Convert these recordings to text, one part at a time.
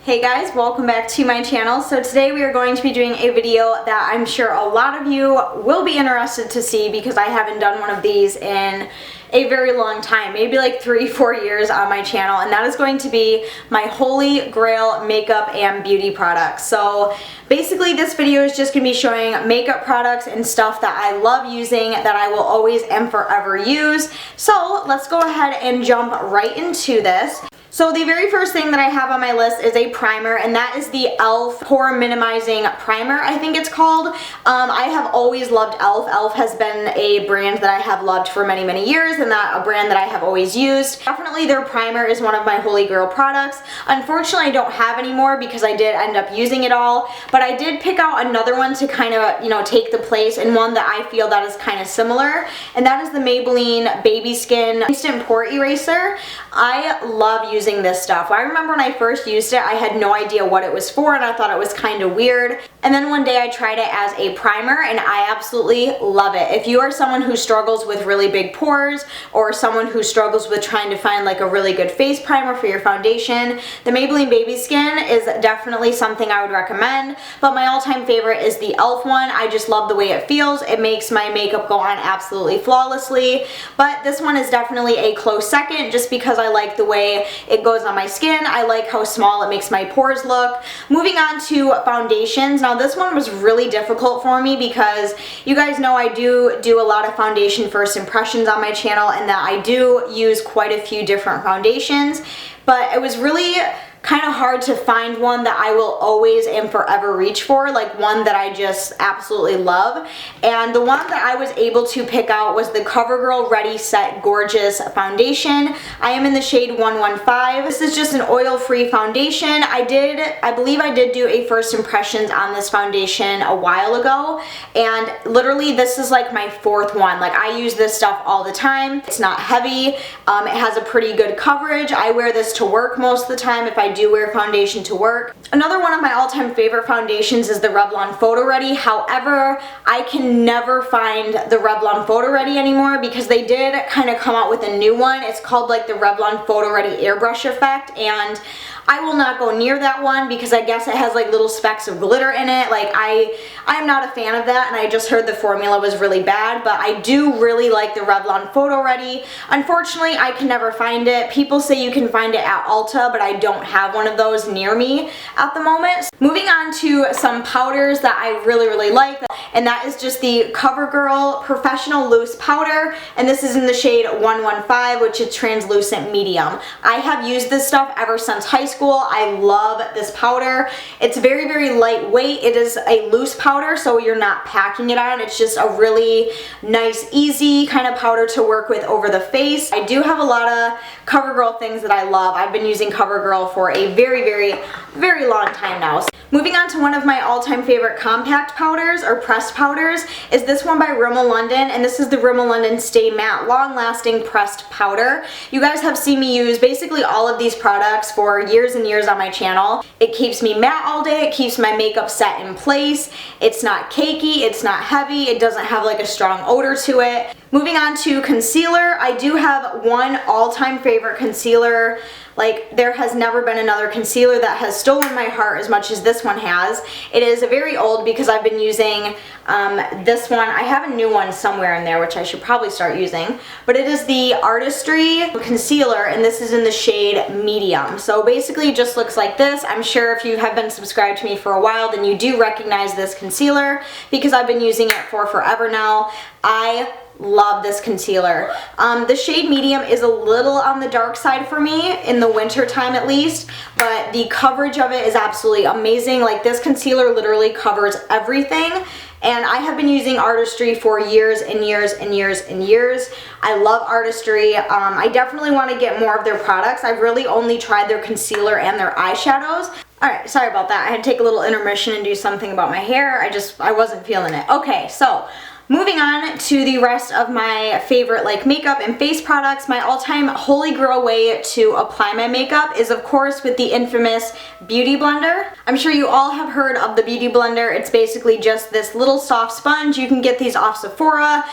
Hey guys, welcome back to my channel. So today we are going to be doing a video that I'm sure a lot of you will be interested to see because I haven't done one of these in a very long time, maybe like 3-4 years on my channel, and that is going to be my holy grail makeup and beauty products. So basically this video is just going to be showing makeup products and stuff that I love using that I will always and forever use. So let's go ahead and jump right into this. So the very first thing that I have on my list is a primer, and that is the e.l.f. Pore Minimizing Primer, I think it's called. I have always loved e.l.f. e.l.f. has been a brand that I have loved for many, many years, and a brand that I have always used. Definitely their primer is one of my holy grail products. Unfortunately, I don't have any more because I did end up using it all, but I did pick out another one to kind of, take the place, and one that I feel that is kind of similar, and that is the Maybelline Baby Skin Instant Pore Eraser. I love using this stuff. I remember when I first used it, I had no idea what it was for, and I thought it was kind of weird. And then one day I tried it as a primer, and I absolutely love it. If you are someone who struggles with really big pores, or someone who struggles with trying to find like a really good face primer for your foundation, the Maybelline Baby Skin is definitely something I would recommend. But my all-time favorite is the e.l.f. one. I just love the way it feels. It makes my makeup go on absolutely flawlessly. But this one is definitely a close second, just because I like the way it goes on my skin. I like how small it makes my pores look. Moving on to foundations. Now this one was really difficult for me because you guys know I do a lot of foundation first impressions on my channel, and that I do use quite a few different foundations, but it was really kind of hard to find one that I will always and forever reach for, like one that I just absolutely love. And the one that I was able to pick out was the CoverGirl Ready Set Gorgeous Foundation. I am in the shade 115. This is just an oil-free foundation. I believe I did do a first impressions on this foundation a while ago, and literally this is like my fourth one. Like, I use this stuff all the time. It's not heavy. It has a pretty good coverage. I wear this to work most of the time if I do wear foundation to work. Another one of my all-time favorite foundations is the Revlon Photo Ready. However, I can never find the Revlon Photo Ready anymore because they did kind of come out with a new one. It's called like the Revlon Photo Ready Airbrush Effect, and I will not go near that one because I guess it has like little specks of glitter in it. Like, I'm not a fan of that, and I just heard the formula was really bad, but I do really like the Revlon Photo Ready. Unfortunately, I can never find it. People say you can find it at Ulta, but I don't have one of those near me at the moment. Moving on to some powders that I really, really like, and that is just the CoverGirl Professional Loose Powder, and this is in the shade 115, which is translucent medium. I have used this stuff ever since high school. I love this powder. It's very, very lightweight. It is a loose powder, so you're not packing it on. It's just a really nice, easy kind of powder to work with over the face. I do have a lot of CoverGirl things that I love. I've been using CoverGirl for a very, very, very long time now. Moving on to one of my all-time favorite compact powders, or pressed powders, is this one by Rimmel London, and this is the Rimmel London Stay Matte Long Lasting Pressed Powder. You guys have seen me use basically all of these products for years and years on my channel. It keeps me matte all day, it keeps my makeup set in place, it's not cakey, it's not heavy, it doesn't have like a strong odor to it. Moving on to concealer, I do have one all-time favorite concealer. Like, there has never been another concealer that has stolen my heart as much as this one has. It is very old because I've been using this one. I have a new one somewhere in there, which I should probably start using. But it is the Artistry Concealer, and this is in the shade Medium. So basically it just looks like this. I'm sure if you have been subscribed to me for a while, then you do recognize this concealer because I've been using it for forever now. I love this concealer. The shade Medium is a little on the dark side for me, in the winter time at least, but the coverage of it is absolutely amazing. Like, this concealer literally covers everything, and I have been using Artistry for years and years and years and years. I love Artistry. I definitely want to get more of their products. I've really only tried their concealer and their eyeshadows. Alright, sorry about that. I had to take a little intermission and do something about my hair. I wasn't feeling it. Okay, so Moving on to the rest of my favorite like makeup and face products, my all-time holy grail way to apply my makeup is of course with the infamous Beauty Blender. I'm sure you all have heard of the Beauty Blender. It's basically just this little soft sponge. You can get these off Sephora,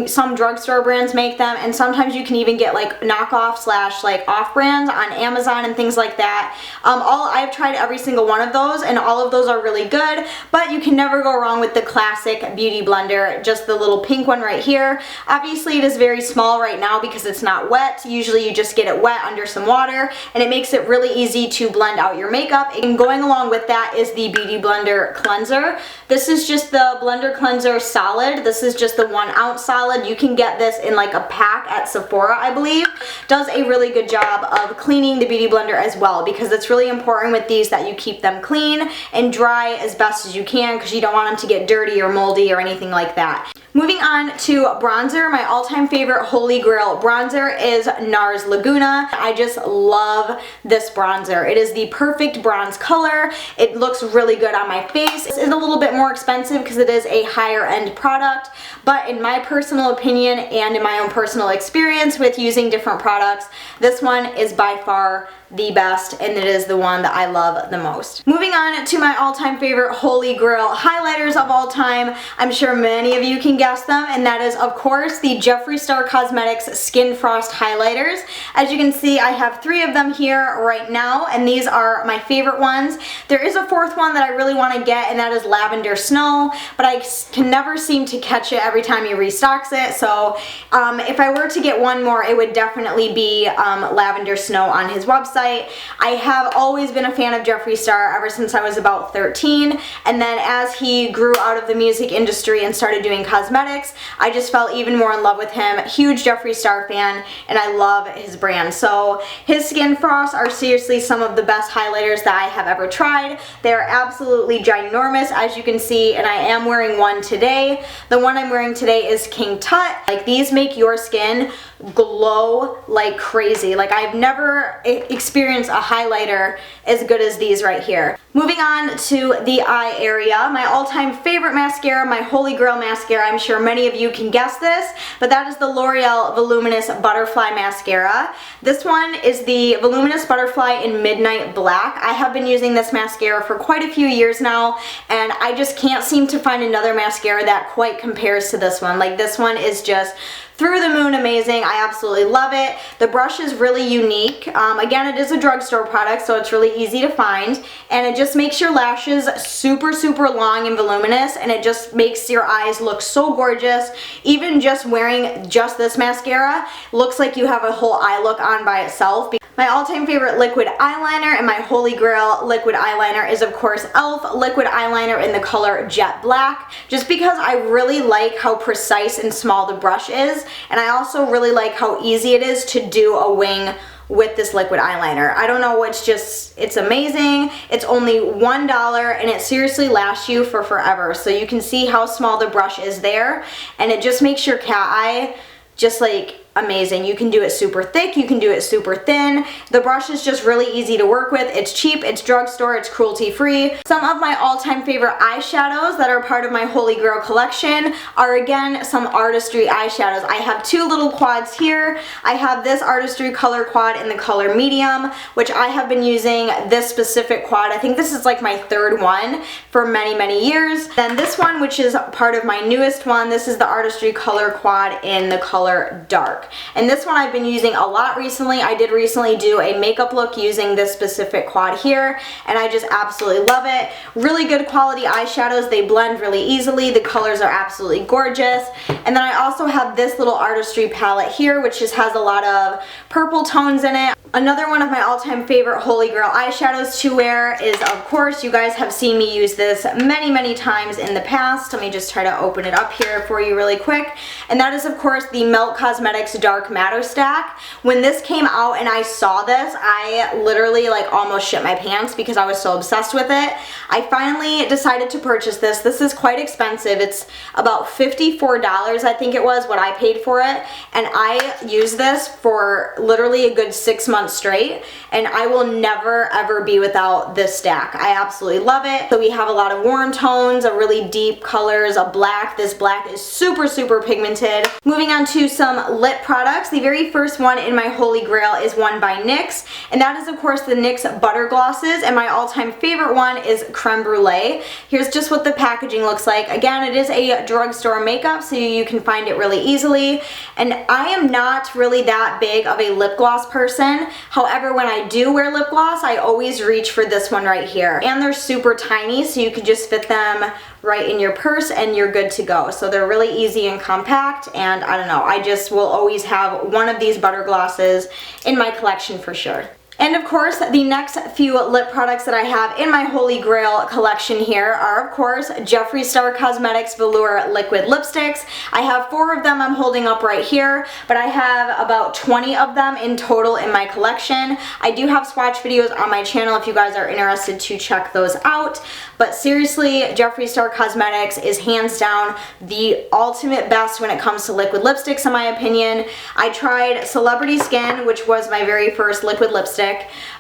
some drugstore brands make them, and sometimes you can even get like knockoff slash like off brands on Amazon and things like that. I've tried every single one of those and all of those are really good, but you can never go wrong with the classic Beauty Blender, just the little pink one right here. Obviously it is very small right now because it's not wet. Usually you just get it wet under some water and it makes it really easy to blend out your makeup. And going along with that is the Beauty Blender cleanser. This is just the Blender Cleanser Solid. This is just the 1 ounce solid. You can get this in like a pack at Sephora, I believe. Does a really good job of cleaning the Beauty Blender as well, because it's really important with these that you keep them clean and dry as best as you can, because you don't want them to get dirty or moldy or anything like that. Moving on to bronzer, my all-time favorite holy grail bronzer is NARS Laguna. I just love this bronzer. It is the perfect bronze color. It looks really good on my face. It's a little bit more expensive because it is a higher end product, but in my personal opinion and in my own personal experience with using different products, this one is by far the best, and it is the one that I love the most. Moving on to my all-time favorite holy grail highlighters of all time. I'm sure many of you can guess them, and that is of course the Jeffree Star Cosmetics Skin Frost highlighters. As you can see, I have 3 of them here right now, and these are my favorite ones. There is a 4th one that I really want to get, and that is Lavender Snow, but I can never seem to catch it every time he restocks it, so if I were to get one more, it would definitely be Lavender Snow on his website. I have always been a fan of Jeffree Star ever since I was about 13, and then as he grew out of the music industry and started doing cosmetics, I just fell even more in love with him. Huge Jeffree Star fan, and I love his brand. So his Skin Frosts are seriously some of the best highlighters that I have ever tried. They are absolutely ginormous, as you can see, and I am wearing one today. The one I'm wearing today is King Tut. Like, these make your skin glow like crazy. Like, I've never experienced a highlighter as good as these right here. Moving on to the eye area, my all-time favorite mascara, my holy grail mascara. I'm sure many of you can guess this, but that is the L'Oreal Voluminous Butterfly Mascara. This one is the Voluminous Butterfly in Midnight Black. I have been using this mascara for quite a few years now, and I just can't seem to find another mascara that quite compares to this one. Like, this one is just through the moon amazing. I absolutely love it. The brush is really unique. Again, it is a drugstore product, so it's really easy to find, and it just makes your lashes super, super long and voluminous, and it just makes your eyes look so gorgeous. Even just wearing just this mascara looks like you have a whole eye look on by itself. My all-time favorite liquid eyeliner and my holy grail liquid eyeliner is of course e.l.f. liquid eyeliner in the color Jet Black, just because I really like how precise and small the brush is, and I also really like how easy it is to do a wing with this liquid eyeliner. I don't know, it's amazing. It's only $1 and it seriously lasts you for forever. So you can see how small the brush is there, and it just makes your cat eye just like amazing. You can do it super thick, you can do it super thin. The brush is just really easy to work with. It's cheap, it's drugstore, it's cruelty free. Some of my all-time favorite eyeshadows that are part of my holy grail collection are again some artistry eyeshadows. I have 2 little quads here. I have this artistry color quad in the color medium, which I have been using this specific quad. I think this is like my 3rd one for many, many years. Then this one, which is part of my newest one, this is the artistry color quad in the color dark. And this one I've been using a lot recently. I did recently do a makeup look using this specific quad here, and I just absolutely love it. Really good quality eyeshadows. They blend really easily. The colors are absolutely gorgeous. And then I also have this little artistry palette here, which just has a lot of purple tones in it. Another one of my all-time favorite holy grail eyeshadows to wear is, of course, you guys have seen me use this many, many times in the past. Let me just try to open it up here for you really quick. And that is, of course, the Melt Cosmetics Dark Matte Stack. When this came out and I saw this, I literally like almost shit my pants because I was so obsessed with it. I finally decided to purchase this. This is quite expensive. It's about $54, I think it was, what I paid for it. And I used this for literally a good 6 months months straight, and I will never ever be without this stack. I absolutely love it. So we have a lot of warm tones, a really deep colors, a black. This black is super, super pigmented. Moving on to some lip products. The very first one in my holy grail is one by NYX, and that is of course the NYX Butter Glosses, and my all-time favorite one is Creme Brulee. Here's just what the packaging looks like. Again, it is a drugstore makeup, so you can find it really easily, and I am not really that big of a lip gloss person. However, when I do wear lip gloss, I always reach for this one right here, and they're super tiny, so you can just fit them right in your purse and you're good to go. So they're really easy and compact, and I don't know, I just will always have one of these butter glosses in my collection for sure. And of course, the next few lip products that I have in my Holy Grail collection here are, of course, Jeffree Star Cosmetics Velour Liquid Lipsticks. I have 4 of them I'm holding up right here, but I have about 20 of them in total in my collection. I do have swatch videos on my channel if you guys are interested to check those out. But seriously, Jeffree Star Cosmetics is hands down the ultimate best when it comes to liquid lipsticks in my opinion. I tried Celebrity Skin, which was my very first liquid lipstick,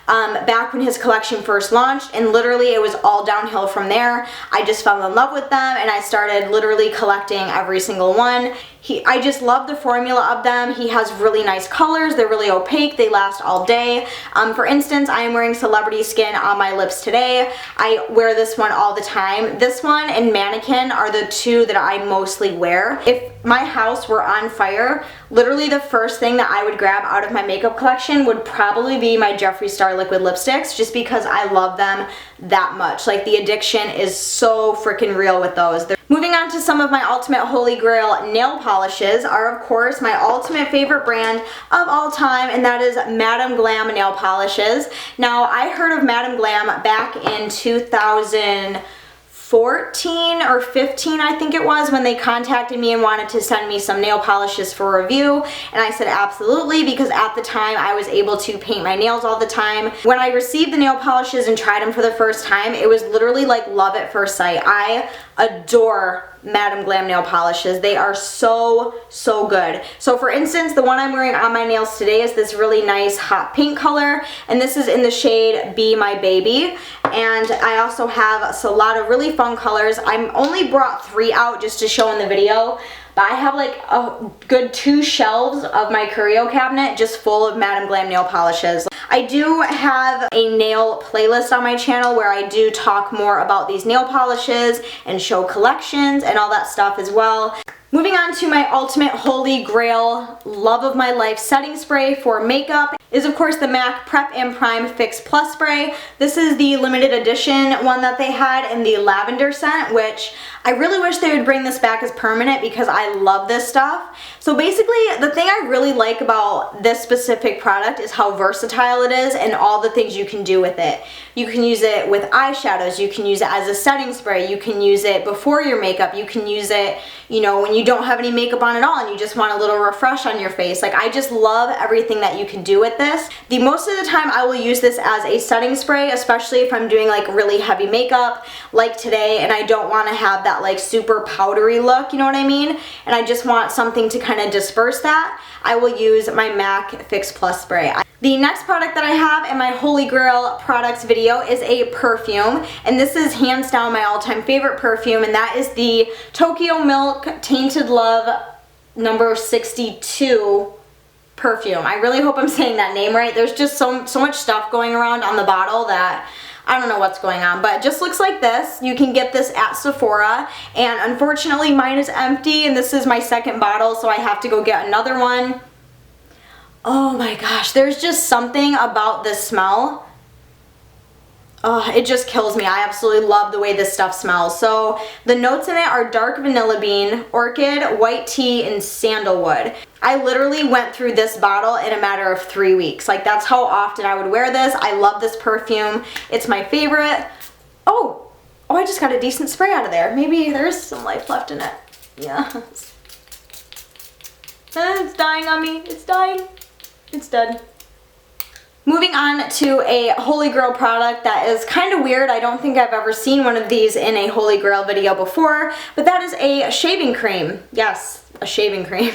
back when his collection first launched, and literally it was all downhill from there. I just fell in love with them and I started literally collecting every single one. I just love the formula of them. He has really nice colors. They're really opaque. They last all day. For instance, I am wearing Celebrity Skin on my lips today. I wear this one all the time. This one and Mannequin are the 2 that I mostly wear. If my house were on fire, literally the first thing that I would grab out of my makeup collection would probably be my Jeffree Star liquid lipsticks, just because I love them that much. Like, the addiction is so freaking real with those. Moving on to some of my ultimate holy grail nail polishes are, of course, my ultimate favorite brand of all time, and that is Madam Glam nail polishes. Now, I heard of Madam Glam back in 2014 or 15, I think it was, when they contacted me and wanted to send me some nail polishes for review, and I said absolutely, because at the time I was able to paint my nails all the time. When I received the nail polishes and tried them for the first time, it was literally like love at first sight. I adore Madam Glam nail polishes. They are so, so good. So for instance, the one I'm wearing on my nails today is this really nice hot pink color, and this is in the shade Be My Baby. And I also have a lot of really fun colors. I only brought 3 out just to show in the video, but I have like a good 2 shelves of my curio cabinet just full of Madam Glam nail polishes. I do have a nail playlist on my channel where I do talk more about these nail polishes and show collections and all that stuff as well. Moving on to my ultimate holy grail love of my life setting spray for makeup is, of course, the MAC Prep and Prime Fix Plus spray. This is the limited edition one that they had in the lavender scent, which I really wish they would bring this back as permanent because I love this stuff. So basically, the thing I really like about this specific product is how versatile it is and all the things you can do with it. You can use it with eyeshadows, you can use it as a setting spray, you can use it before your makeup, you can use it, you know, when you don't have any makeup on at all and you just want a little refresh on your face. Like, I just love everything that you can do with this. Most of the time I will use this as a setting spray, especially if I'm doing like really heavy makeup like today and I don't want to have that like super powdery look, you know what I mean? And I just want something to kind of disperse that. I will use my MAC Fix Plus spray. The next product that I have in my Holy Grail products video is a perfume, and this is hands down my all-time favorite perfume, and that is the Tokyo Milk Tainted Love number 62 perfume. I really hope I'm saying that name right. There's just so much stuff going around on the bottle that I don't know what's going on, but it just looks like this. You can get this at Sephora, and unfortunately mine is empty, and this is my second bottle, so I have to go get another one. Oh my gosh, there's just something about this smell. Oh, it just kills me. I absolutely love the way this stuff smells. So the notes in it are dark vanilla bean, orchid, white tea, and sandalwood. I literally went through this bottle in a matter of 3 weeks. Like, that's how often I would wear this. I love this perfume. It's my favorite. Oh, I just got a decent spray out of there. Maybe there's some life left in it. Yeah. It's dying on me. It's dying. It's dead. Moving on to a Holy Grail product that is kind of weird. I don't think I've ever seen one of these in a Holy Grail video before, but that is a shaving cream. Yes, a shaving cream.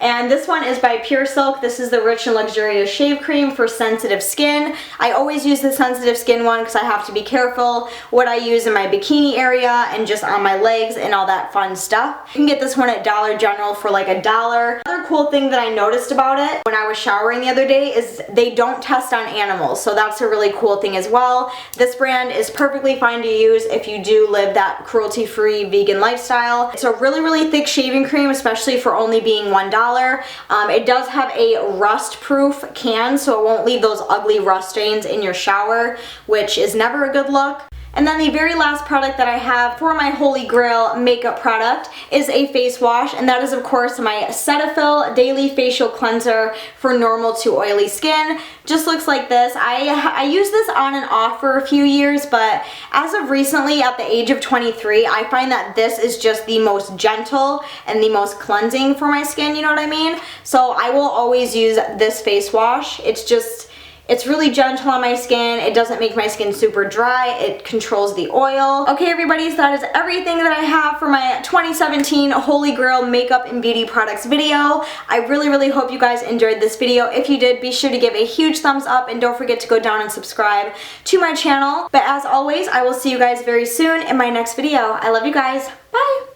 And this one is by Pure Silk. This is the Rich and Luxurious Shave Cream for sensitive skin. I always use the sensitive skin one because I have to be careful what I use in my bikini area and just on my legs and all that fun stuff. You can get this one at Dollar General for like $1. Another cool thing that I noticed about it when I was showering the other day is they don't test on animals, so that's a really cool thing as well. This brand is perfectly fine to use if you do live that cruelty-free vegan lifestyle. It's a really, really thick shaving cream, especially for only being $1. It does have a rust-proof can, so it won't leave those ugly rust stains in your shower, which is never a good look. And then the very last product that I have for my Holy Grail makeup product is a face wash, and that is of course my Cetaphil Daily Facial Cleanser for normal to oily skin. Just looks like this. I used this on and off for a few years, but as of recently, at the age of 23, I find that this is just the most gentle and the most cleansing for my skin, you know what I mean? So I will always use this face wash. It's really gentle on my skin. It doesn't make my skin super dry. It controls the oil. Okay, everybody, so that is everything that I have for my 2017 Holy Grail makeup and beauty products video. I really, really hope you guys enjoyed this video. If you did, be sure to give a huge thumbs up and don't forget to go down and subscribe to my channel. But as always, I will see you guys very soon in my next video. I love you guys. Bye!